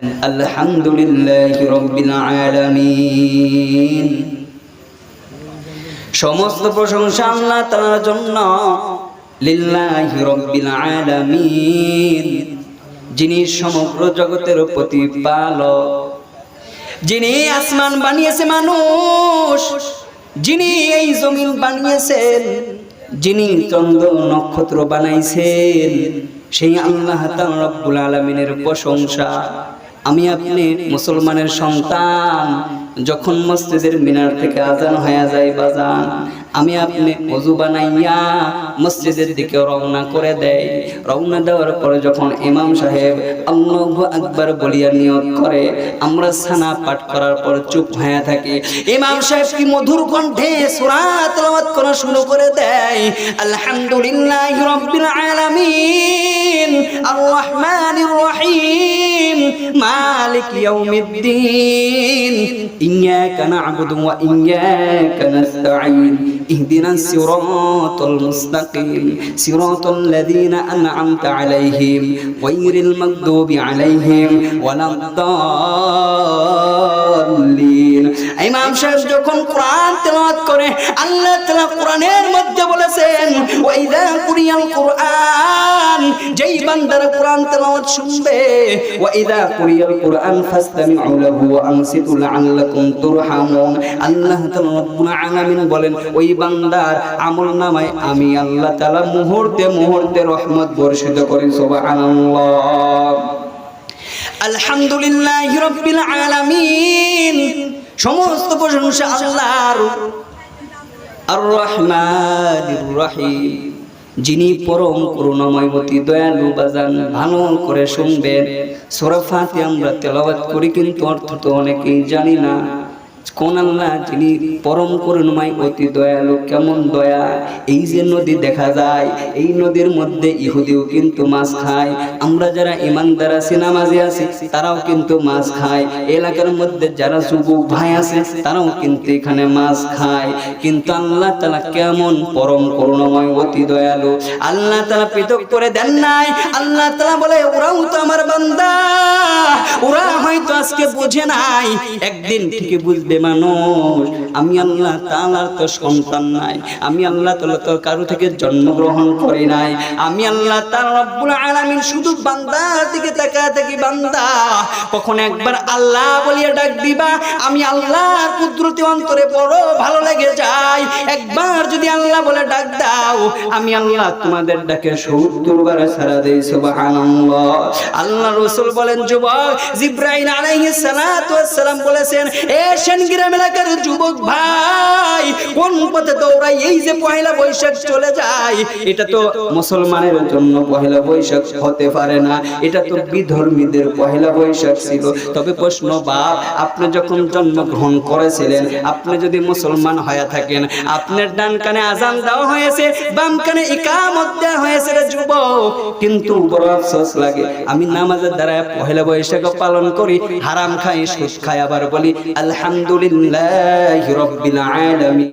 আলহামদুলিল্লাহি রাব্বিল আলামিন। সমস্ত প্রশংসা আল্লাহ তাআলার জন্য। লিল্লাহি রাব্বিল আলামিন, যিনি সমগ্র জগতের প্রতিপালক, যিনি আসমান বানিয়েছে মানুষ, যিনি এই জমিন বানিয়েছেন, যিনি চন্দ্র নক্ষত্র বানাইছেন, সেই আল্লাহ তাআলা রব্বুল আলামিনের প্রশংসা। আমি আপনি মুসলমানের সন্তান, যখন মসজিদের মিনার থেকে আজান হয়ে যায় বাজান, আমি আপনি ওযু বানাইয়া মসজিদের দিকে রওনা করে দেয়। রওনা দেওয়ার পরে যখন ইমাম সাহেব আল্লাহু আকবার বলিয়া নিয়ত করে, আমরা সানা পাঠ করার পর চুপ হয়ে থাকি। ইমাম সাহেব কি মধুর কণ্ঠে সূরা তেলাওয়াত করা শুরু করে দেয়, আলহামদুলিল্লাহি রাব্বিল আলামিন আর রহমানির রহিম মালিক ইয়াউমিদ্দিন ইয়্যাকা না'বুদু ওয়া ইয়্যাকা নাস্তাঈন ইহদিনাস সিরাতাল মুস্তাকিম সিরাতাল লাযীনা আন'আমতা আলাইহিম গায়রিল মাগদুবি আলাইহিম ওয়ালাদ-দাল্লিন। ইমাম সাহেব যখন কোরআন তেলাওয়াত করে, আল্লাহ তাআলা কোরআনের মধ্যে বলেছেন, ওয়া ইযা কুরিয়াল কুরআন, যেই বান্দারা কোরআন তেলাওয়াত শুনবে, ওয়া ইযা কুরিয়াল কুরআন ফাসতামি'উ লাহু ওয়া আনসিতু লাআল্লাকুম তুরহামুন। আল্লাহ তাআলা রব্বুল আলামিন বলেন, ওই বান্দার আমলনামায় আমি আল্লাহ তাআলা মুহূর্তে মুহূর্তে রহমত বর্ষিত করি। সুবহানাল্লাহ। আলহামদুলিল্লাহি রাব্বিল আলামিন, সমস্ত প্রশংসা আল্লাহর। আর রহমানির রহিম, যিনি পরম করুণাময় অতি দয়ালু। বাজান ভালো করে শুনবেন, সূরা ফাতিহা আমরা তেলাওয়াত করি কিন্তু অর্থ তো অনেকেই জানি না। কোন আল্লাহ যিনি পরম করুণাময় অতি দয়ালু? কেমন দয়া! এই যে নদী দেখা যায়, এই নদীর মধ্যে ইহুদিও কিন্তু মাছ খায়। আমরা যারা ইমানদার আছি, নামাজি আছি, তারাও কিন্তু মাছ খায়। এলাকার মধ্যে যারা যুবক ভাই আছে, তারাও কিন্তু এখানে মাছ খায়। কিন্তু আল্লাহ তাআলা কেমন পরম করুণাময় অতি দয়ালু! আল্লাহ তাআলা পৃথক করে দেন নাই। আল্লাহ তাআলা বলে, ওরাও তো আমার বান্দা, ওরা হয়তো আজকে বোঝে নাই, একদিন ঠিকই বুঝবে মানুষ। আমি আল্লাহ তাআলার তো সন্তান নাই, আমি আল্লাহ তাআলা তো কারো থেকে জন্মগ্রহণ করি নাই। আমি আল্লাহ তাআলা রব্বুল আলামিন শুধু বান্দার দিকে তাকায় থাকি। বান্দা কখন একবার আল্লাহ বলিয়া ডাক দিবা, আমি আল্লাহর কুদরতি অন্তরে বড় ভালো লেগে যায়। একবার যদি আল্লাহ বলে ডাক দাও, আমি আল্লাহ তোমাদের ডাকে ৭০ বার সাড়া দেই। সুবহানাল্লাহ। আল্লাহ রাসূল বলেন, যুবক জিবরাইল আলাইহিস সালাতু ওয়াস সালাম বলেছেন, এ গ্রাম এলাকার যুবক ভাই, কোন পথে দৌড়াই? এই যে পয়লা বৈশাখ চলে যায়, এটা তো মুসলমানের জন্য পয়লা বৈশাখ হতে পারে না, এটা তো বিধর্মীদের পয়লা বৈশাখ ছিল। তবে প্রশ্ন, বাপ, আপনি যখন জন্মগ্রহণ করেছিলেন, আপনি যদি মুসলমান হয়ে থাকেন, আপনার ডান কানে আযান দেওয়া হয়েছে, বাম কানে ইকামত দেওয়া হয়েছে রে যুবক। কিন্তু বড় আফসোস লাগে, আমি নামাজের দ্বারা পয়লা বৈশাখ পালন করি, হারাম খাই, সুদ খাই, আবার বলি আলহামদুলিল্লাহি রাব্বিল আলামিন।